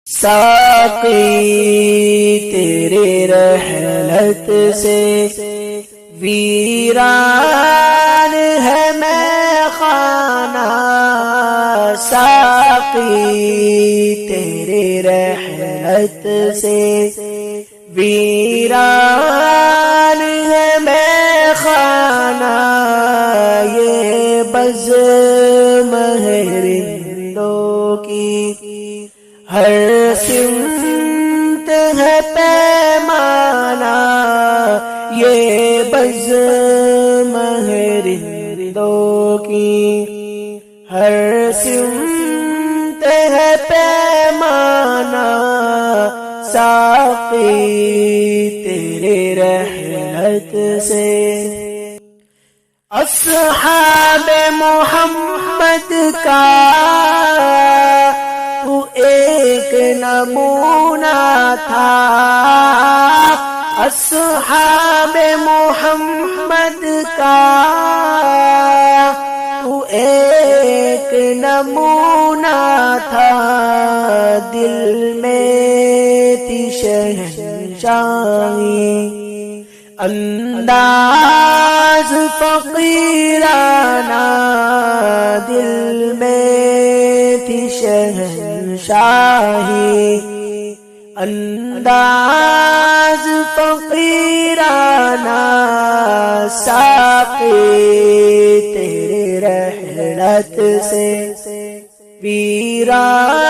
ساقی تیرے رحلت سے ویران ہے میں خانہ، ساقی تیرے رحلت سے ویران ہے میں خانہ، یہ بزم ہے رندوں کی ہر سمت ہے پیمانہ، یہ بزم ہے رندوں کی ہر سمت ہے پیمانہ، ساقی تیرے رحلت سے اصحاب محمد کا تو ایک نمونہ تھا، اصحاب محمد کا تو ایک نمونہ تھا، دل میں تھی شہنشاہی انداز فقیرانہ، دل میں تھی شہنشاہی انداز فقیرانہ، ساقی تیرے رحلت سے ویران